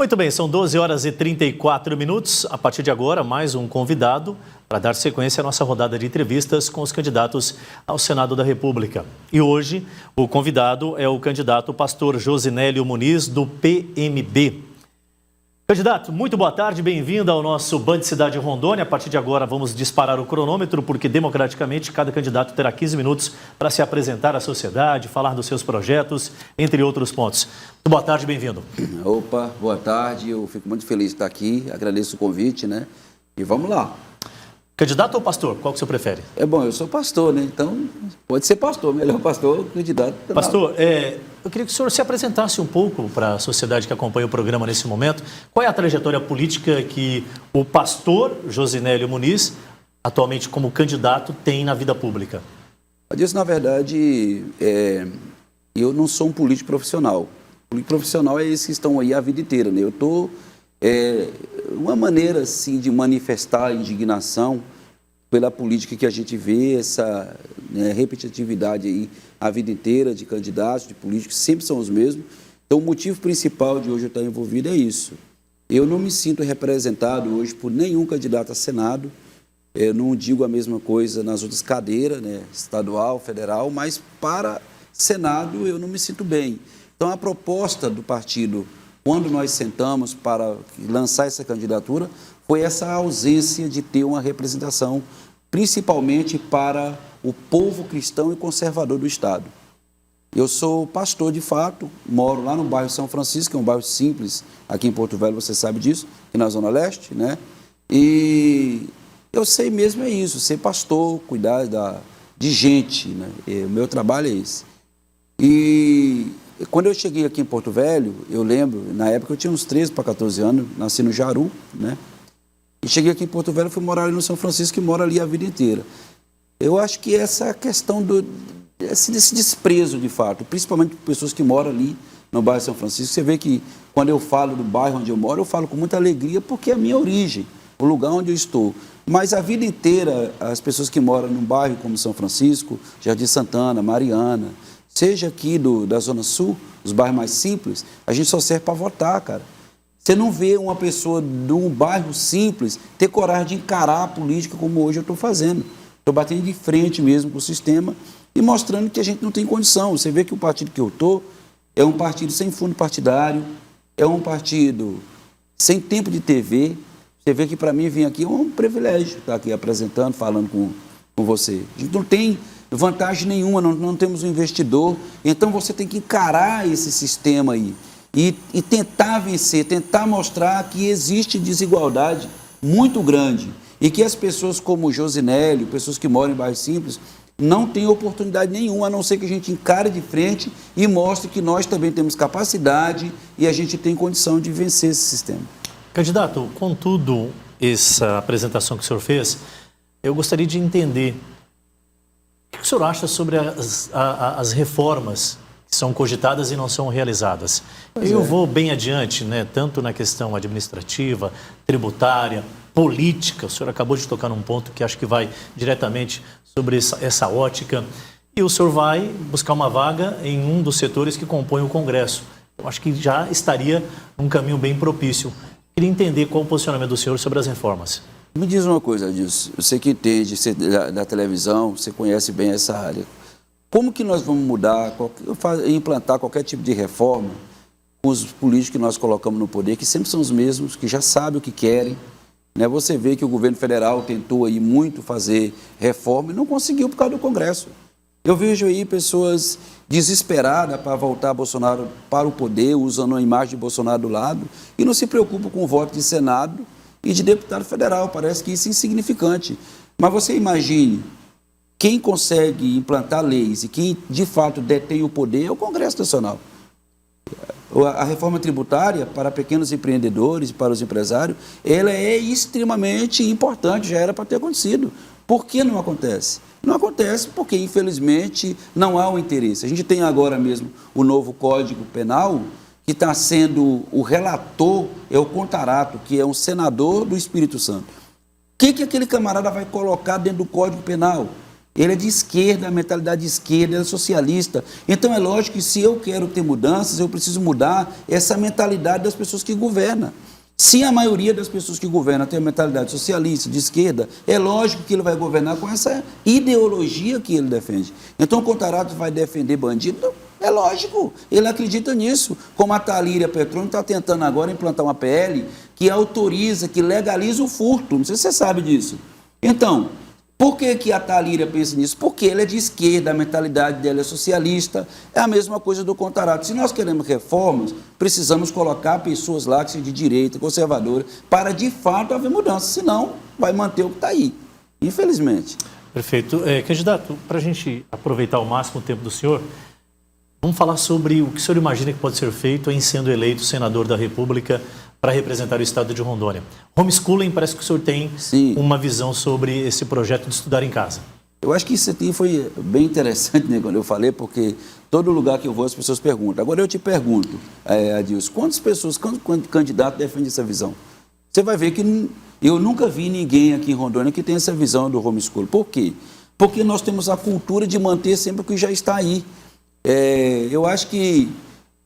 Muito bem, são 12 horas e 34 minutos. A partir de agora, mais um convidado para dar sequência à nossa rodada de entrevistas com os candidatos ao Senado da República. E hoje, o convidado é o candidato pastor Josinélio Muniz, do PMB. Candidato, muito boa tarde, bem-vindo ao nosso Band Cidade Rondônia. A partir de agora vamos disparar o cronômetro, porque democraticamente cada candidato terá 15 minutos para se apresentar à sociedade, falar dos seus projetos, entre outros pontos. Muito boa tarde, bem-vindo. Opa, boa tarde, eu fico muito feliz de estar aqui, agradeço o convite, né? E vamos lá. Candidato ou pastor? Qual que você prefere? É bom, eu sou pastor, né? Então, pode ser pastor, melhor pastor, candidato. Pastor, eu queria que o senhor se apresentasse um pouco para a sociedade que acompanha o programa nesse momento. Qual é a trajetória política que o pastor Josinélio Muniz, atualmente como candidato, tem na vida pública? Disso, na verdade, eu não sou um político profissional. Político profissional é esses que estão aí a vida inteira, né? Eu estou... uma maneira, assim, de manifestar a indignação pela política que a gente vê, essa repetitividade aí a vida inteira de candidatos, de políticos, sempre são os mesmos. Então, o motivo principal de hoje eu estar envolvido é isso. Eu não me sinto representado hoje por nenhum candidato a Senado. Eu não digo a mesma coisa nas outras cadeiras, né, estadual, federal, mas para Senado eu não me sinto bem. Então, a proposta do partido, quando nós sentamos para lançar essa candidatura, foi essa ausência de ter uma representação, principalmente para o povo cristão e conservador do Estado. Eu sou pastor de fato, moro lá no bairro São Francisco, que é um bairro simples, aqui em Porto Velho, você sabe disso, aqui na Zona Leste, né? E eu sei mesmo é isso, ser pastor, cuidar de gente, né? O meu trabalho é esse. E quando eu cheguei aqui em Porto Velho, eu lembro, na época eu tinha uns 13 para 14 anos, nasci no Jaru, né? E cheguei aqui em Porto Velho, fui morar ali no São Francisco, que mora ali a vida inteira. Eu acho que essa questão desse desprezo, de fato, principalmente por pessoas que moram ali no bairro São Francisco, você vê que quando eu falo do bairro onde eu moro, eu falo com muita alegria, porque é a minha origem, o lugar onde eu estou. Mas a vida inteira, as pessoas que moram num bairro como São Francisco, Jardim Santana, Mariana, seja aqui da Zona Sul, os bairros mais simples, a gente só serve para votar, cara. Você não vê uma pessoa de um bairro simples ter coragem de encarar a política como hoje eu estou fazendo. Estou batendo de frente mesmo com o sistema e mostrando que a gente não tem condição. Você vê que o partido que eu estou é um partido sem fundo partidário, é um partido sem tempo de TV. Você vê que para mim vir aqui é um privilégio estar aqui apresentando, falando com você. A gente não tem vantagem nenhuma, não temos um investidor, então você tem que encarar esse sistema aí e tentar vencer, tentar mostrar que existe desigualdade muito grande e que as pessoas como o Josinélio, pessoas que moram em bairros simples, não têm oportunidade nenhuma, a não ser que a gente encare de frente e mostre que nós também temos capacidade e a gente tem condição de vencer esse sistema. Candidato, contudo, essa apresentação que o senhor fez, eu gostaria de entender o que o senhor acha sobre as reformas que são cogitadas e não são realizadas? Eu vou bem adiante, né? Tanto na questão administrativa, tributária, política. O senhor acabou de tocar num ponto que acho que vai diretamente sobre essa ótica. E o senhor vai buscar uma vaga em um dos setores que compõem o Congresso. Eu acho que já estaria num caminho bem propício. Queria entender qual o posicionamento do senhor sobre as reformas. Me diz uma coisa, Adilson, você que entende da televisão, você conhece bem essa área. Como que nós vamos mudar, implantar qualquer tipo de reforma com os políticos que nós colocamos no poder, que sempre são os mesmos, que já sabem o que querem, né? Você vê que o governo federal tentou aí muito fazer reforma e não conseguiu por causa do Congresso. Eu vejo aí pessoas desesperadas para voltar Bolsonaro para o poder, usando a imagem de Bolsonaro do lado, e não se preocupam com o voto de Senado e de deputado federal. Parece que isso é insignificante. Mas você imagine, quem consegue implantar leis e quem de fato detém o poder é o Congresso Nacional. A reforma tributária para pequenos empreendedores e para os empresários, ela é extremamente importante, já era para ter acontecido. Por que não acontece? Não acontece porque, infelizmente, não há o interesse. A gente tem agora mesmo o novo Código Penal, que está sendo o relator, é o Contarato, que é um senador do Espírito Santo. O que aquele camarada vai colocar dentro do Código Penal? Ele é de esquerda, a mentalidade de esquerda, ele é socialista. Então é lógico que se eu quero ter mudanças, eu preciso mudar essa mentalidade das pessoas que governam. Se a maioria das pessoas que governam tem a mentalidade socialista, de esquerda, é lógico que ele vai governar com essa ideologia que ele defende. Então o Contarato vai defender bandido? Não, é lógico, ele acredita nisso. Como a Thalíria Petroni está tentando agora implantar uma PL que autoriza, que legaliza o furto. Não sei se você sabe disso. Então, por que a Thalíria pensa nisso? Porque ele é de esquerda, a mentalidade dela é socialista, é a mesma coisa do Contarato. Se nós queremos reformas, precisamos colocar pessoas lá que são de direita, conservadoras, para de fato haver mudança, senão vai manter o que está aí, infelizmente. Perfeito. Candidato, para a gente aproveitar ao máximo o tempo do senhor, vamos falar sobre o que o senhor imagina que pode ser feito em sendo eleito senador da República para representar o estado de Rondônia. Homeschooling, parece que o senhor tem uma visão sobre esse projeto de estudar em casa. Eu acho que isso aqui foi bem interessante, né, quando eu falei, porque todo lugar que eu vou as pessoas perguntam. Agora eu te pergunto, Adilson, quantas candidatos defendem essa visão? Você vai ver que eu nunca vi ninguém aqui em Rondônia que tenha essa visão do homeschooling. Por quê? Porque nós temos a cultura de manter sempre o que já está aí. Eu acho que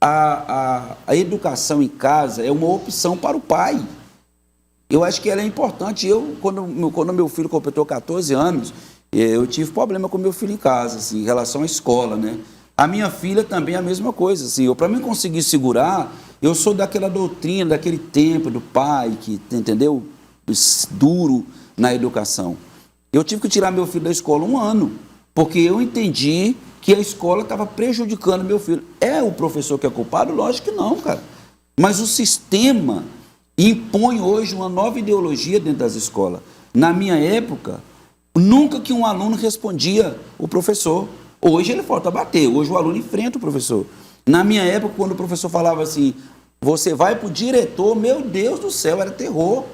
a educação em casa é uma opção para o pai. Eu acho que ela é importante. Quando meu filho completou 14 anos, eu tive problema com meu filho em casa, assim, em relação à escola, né? A minha filha também é a mesma coisa. Assim, para mim conseguir segurar, eu sou daquela doutrina, daquele tempo do pai, que, entendeu? Duro na educação. Eu tive que tirar meu filho da escola 1 ano, porque eu entendi que a escola estava prejudicando meu filho. É o professor que é culpado? Lógico que não, cara. Mas o sistema impõe hoje uma nova ideologia dentro das escolas. Na minha época, nunca que um aluno respondia o professor. Hoje ele falta bater, hoje o aluno enfrenta o professor. Na minha época, quando o professor falava assim, você vai para o diretor, meu Deus do céu, era terror.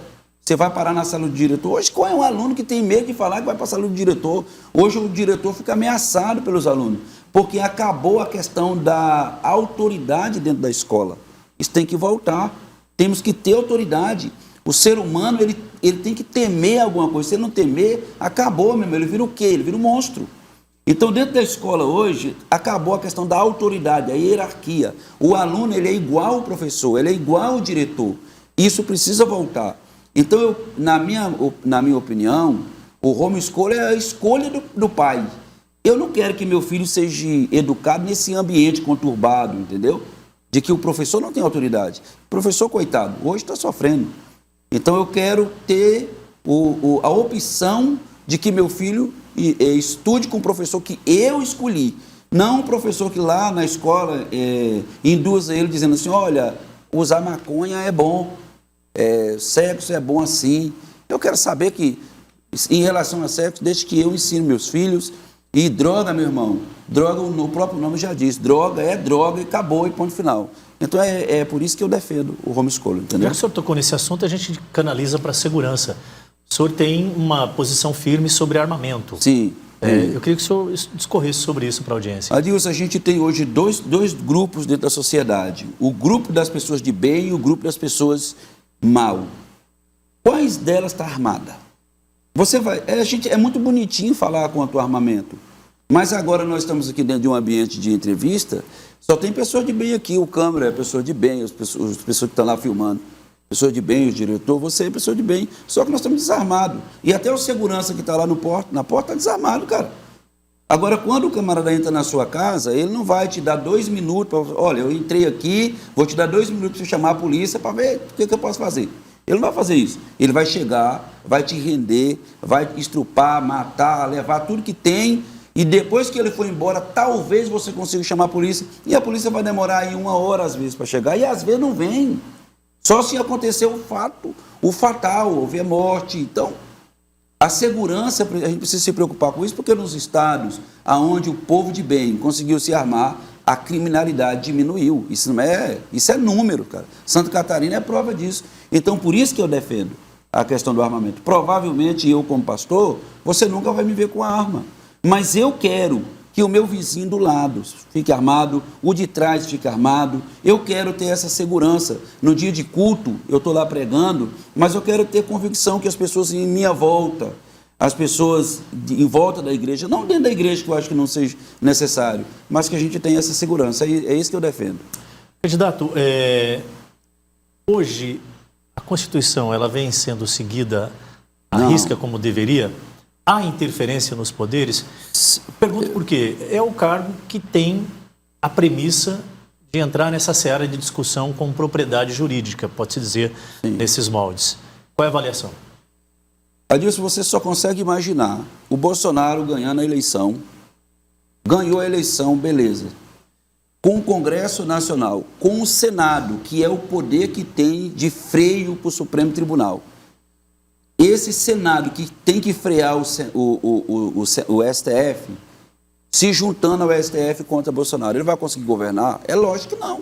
Você vai parar na sala do diretor. Hoje, qual é um aluno que tem medo de falar que vai para a sala do diretor? Hoje o diretor fica ameaçado pelos alunos, porque acabou a questão da autoridade dentro da escola. Isso tem que voltar. Temos que ter autoridade. O ser humano, ele tem que temer alguma coisa. Se ele não temer, acabou, meu irmão. Ele vira o quê? Ele vira um monstro. Então, dentro da escola hoje, acabou a questão da autoridade, a hierarquia. O aluno, ele é igual ao professor, ele é igual ao diretor. Isso precisa voltar. Então, na minha opinião, o homeschooling é a escolha do pai. Eu não quero que meu filho seja educado nesse ambiente conturbado, entendeu? De que o professor não tem autoridade. O professor, coitado, hoje está sofrendo. Então, eu quero ter a opção de que meu filho estude com o professor que eu escolhi. Não um professor que lá na escola induza ele dizendo assim, olha, usar maconha é bom. Sexo é bom assim. Eu quero saber que, em relação a sexo, desde que eu ensino meus filhos, e droga, meu irmão, droga, o próprio nome já diz, droga é droga e acabou e ponto final. Então é por isso que eu defendo o homeschooling, entendeu? Já que o senhor tocou nesse assunto, a gente canaliza para a segurança. O senhor tem uma posição firme sobre armamento. Sim. Eu queria que o senhor discorresse sobre isso para a audiência. Adilson, a gente tem hoje dois grupos dentro da sociedade. O grupo das pessoas de bem e o grupo das pessoas mal. Quais delas está armada? É muito bonitinho falar quanto ao armamento, mas agora nós estamos aqui dentro de um ambiente de entrevista, só tem pessoas de bem aqui, o câmera é pessoa de bem, as pessoas que estão lá filmando, pessoa de bem, o diretor, você é pessoa de bem, só que nós estamos desarmados, e até o segurança que está lá na porta está desarmado, cara. Agora, quando o camarada entra na sua casa, ele não vai te dar 2 minutos para... Olha, eu entrei aqui, vou te dar 2 minutos para você chamar a polícia para ver o que eu posso fazer. Ele não vai fazer isso. Ele vai chegar, vai te render, vai estrupar, matar, levar tudo que tem, e depois que ele for embora, talvez você consiga chamar a polícia, e a polícia vai demorar aí 1 hora, às vezes, para chegar, e às vezes não vem. Só se acontecer o fatal, houver morte. Então, a segurança, a gente precisa se preocupar com isso, porque nos estados onde o povo de bem conseguiu se armar, a criminalidade diminuiu. Isso é número, cara. Santa Catarina é prova disso. Então, por isso que eu defendo a questão do armamento. Provavelmente, eu como pastor, você nunca vai me ver com a arma. Mas eu quero que o meu vizinho do lado fique armado, o de trás fique armado. Eu quero ter essa segurança. No dia de culto, eu estou lá pregando, mas eu quero ter convicção que as pessoas em minha volta, as pessoas em volta da igreja, não dentro da igreja, que eu acho que não seja necessário, mas que a gente tenha essa segurança. É isso que eu defendo. Candidato, hoje a Constituição ela vem sendo seguida à risca como deveria? Há interferência nos poderes? Pergunto por quê. É o cargo que tem a premissa de entrar nessa seara de discussão com propriedade jurídica, pode-se dizer, nesses moldes. Qual é a avaliação? Adilson, você só consegue imaginar o Bolsonaro ganhando a eleição, ganhou a eleição, beleza, com o Congresso Nacional, com o Senado, que é o poder que tem de freio para o Supremo Tribunal. Esse Senado que tem que frear o STF, se juntando ao STF contra Bolsonaro, ele vai conseguir governar? É lógico que não.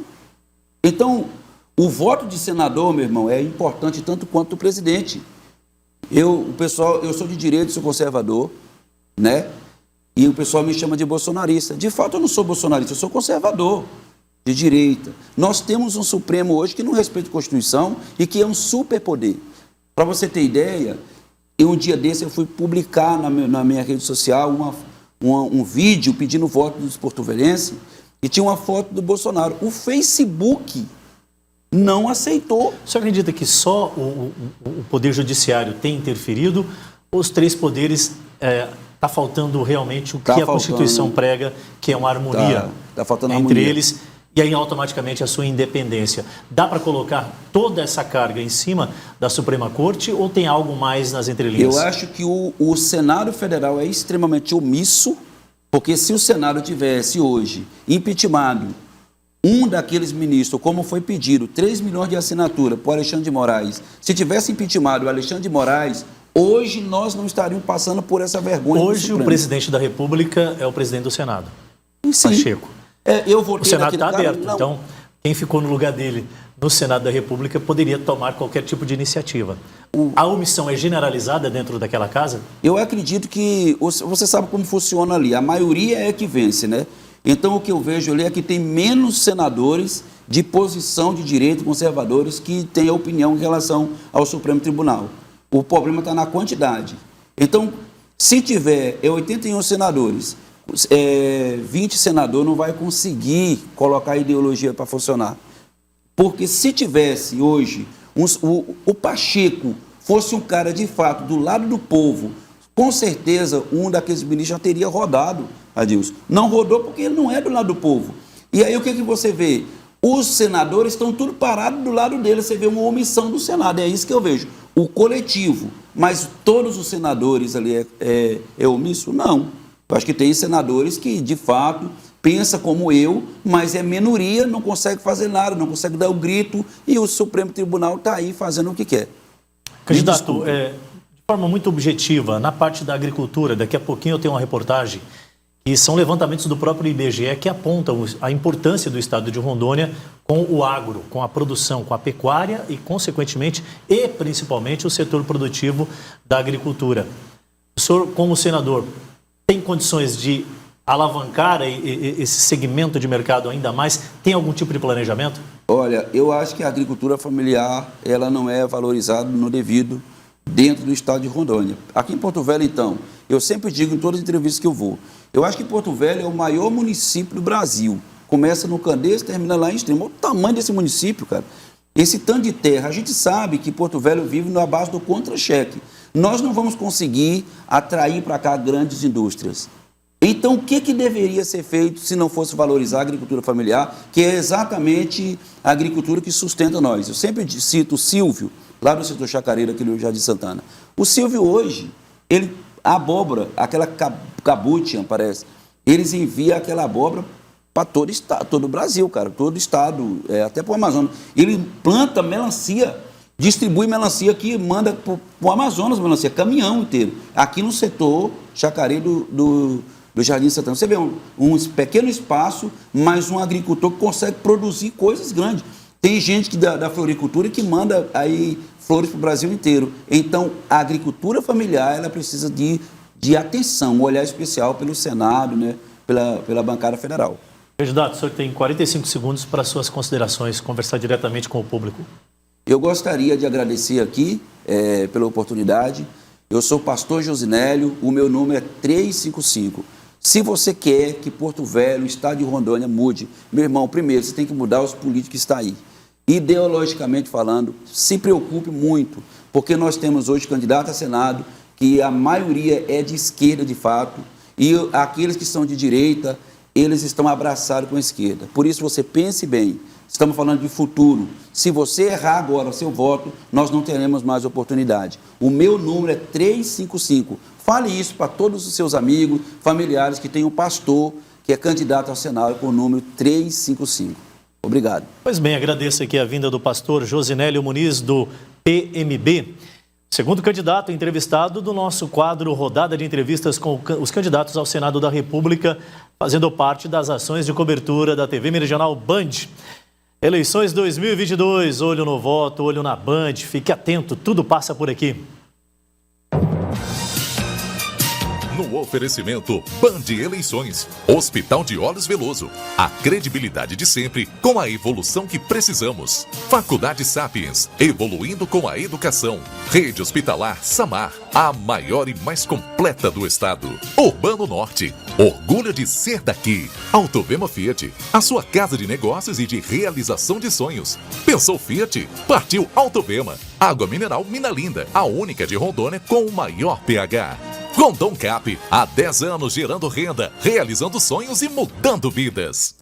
Então, o voto de senador, meu irmão, é importante tanto quanto o presidente. Eu sou de direita, sou conservador, né? E o pessoal me chama de bolsonarista. De fato, eu não sou bolsonarista, eu sou conservador, de direita. Nós temos um Supremo hoje que não respeita a Constituição e que é um superpoder. Para você ter ideia, um dia desse eu fui publicar na minha rede social um vídeo pedindo voto dos porto-velhenses e tinha uma foto do Bolsonaro. O Facebook não aceitou. O senhor acredita que só o Poder Judiciário tem interferido? Ou os três poderes está faltando realmente o que a Constituição prega, que é uma harmonia tá faltando entre harmonia. eles e aí automaticamente a sua independência? Dá para colocar toda essa carga em cima da Suprema Corte ou tem algo mais nas entrelinhas? Eu acho que o Senado Federal é extremamente omisso, porque se o Senado tivesse hoje impeachmentado um daqueles ministros, como foi pedido, 3 milhões de assinatura para o Alexandre de Moraes, se tivesse impeachmentado o Alexandre de Moraes, hoje nós não estaríamos passando por essa vergonha. Hoje o presidente da República é o presidente do Senado, Sim. Pacheco. O Senado está aberto, então quem ficou no lugar dele no Senado da República poderia tomar qualquer tipo de iniciativa. A omissão é generalizada dentro daquela casa? Eu acredito que, você sabe como funciona ali, a maioria é que vence, né? Então o que eu vejo ali é que tem menos senadores de posição de direito, conservadores, que têm opinião em relação ao Supremo Tribunal. O problema está na quantidade. Então, se tiver 81 senadores, 20 senadores não vai conseguir colocar a ideologia para funcionar. Porque se tivesse hoje, o Pacheco fosse um cara de fato do lado do povo, com certeza um daqueles ministros já teria rodado, Adilson. Não rodou porque ele não é do lado do povo. E aí o que você vê? Os senadores estão tudo parados do lado dele, você vê uma omissão do Senado, é isso que eu vejo. O coletivo, mas todos os senadores ali é omisso? Não. Eu acho que tem senadores que, de fato, pensam como eu, mas é minoria, não consegue fazer nada, não consegue dar o grito, e o Supremo Tribunal está aí fazendo o que quer. Candidato, de forma muito objetiva, na parte da agricultura, daqui a pouquinho eu tenho uma reportagem, e são levantamentos do próprio IBGE que apontam a importância do estado de Rondônia com o agro, com a produção, com a pecuária e, consequentemente, e principalmente o setor produtivo da agricultura. O senhor, como senador, tem condições de alavancar esse segmento de mercado ainda mais? Tem algum tipo de planejamento? Olha, eu acho que a agricultura familiar ela não é valorizada no devido dentro do estado de Rondônia. Aqui em Porto Velho, então, eu sempre digo em todas as entrevistas que eu vou, eu acho que Porto Velho é o maior município do Brasil. Começa no Candeias, termina lá em Extrema. Olha o tamanho desse município, cara. Esse tanto de terra, a gente sabe que Porto Velho vive na base do contra-cheque. Nós não vamos conseguir atrair para cá grandes indústrias. Então, o que deveria ser feito se não fosse valorizar a agricultura familiar, que é exatamente a agricultura que sustenta nós? Eu sempre cito o Silvio, lá do setor chacareiro, aqui no Jardim Santana. O Silvio hoje, a abóbora, aquela cabutian, parece, eles enviam aquela abóbora para todo o Brasil, cara, todo o estado, até para o Amazonas. Ele planta melancia, distribui melancia aqui, manda para o Amazonas melancia, caminhão inteiro. Aqui no setor chacareiro do Jardim Santana. Você vê um pequeno espaço, mas um agricultor que consegue produzir coisas grandes. Tem gente da floricultura que manda aí flores para o Brasil inteiro. Então, a agricultura familiar ela precisa de atenção, um olhar especial pelo Senado, né, pela bancada federal. Candidato, o senhor tem 45 segundos para suas considerações, conversar diretamente com o público. Eu gostaria de agradecer aqui pela oportunidade. Eu sou pastor Josinélio, o meu número é 355. Se você quer que Porto Velho, estado de Rondônia, mude, meu irmão, primeiro você tem que mudar os políticos que estão aí. Ideologicamente falando, se preocupe muito, porque nós temos hoje candidato a Senado, que a maioria é de esquerda de fato, e aqueles que são de direita, eles estão abraçados com a esquerda. Por isso você pense bem, estamos falando de futuro. Se você errar agora o seu voto, nós não teremos mais oportunidade. O meu número é 355. Fale isso para todos os seus amigos, familiares que têm um pastor que é candidato ao Senado com o número 355. Obrigado. Pois bem, agradeço aqui a vinda do pastor Josinélio Muniz, do PMB, segundo candidato entrevistado do nosso quadro Rodada de Entrevistas com os candidatos ao Senado da República, fazendo parte das ações de cobertura da TV Meridional Band. Eleições 2022, olho no voto, olho na Band, fique atento, tudo passa por aqui. No oferecimento Band Eleições, Hospital de Olhos Veloso, a credibilidade de sempre com a evolução que precisamos. Faculdade Sapiens, evoluindo com a educação. Rede Hospitalar Samar, a maior e mais completa do estado. Urbano Norte, orgulho de ser daqui. Autovema Fiat, a sua casa de negócios e de realização de sonhos. Pensou Fiat? Partiu Autovema. Água mineral Mina Linda, a única de Rondônia com o maior pH. Rondon Cap, há 10 anos gerando renda, realizando sonhos e mudando vidas.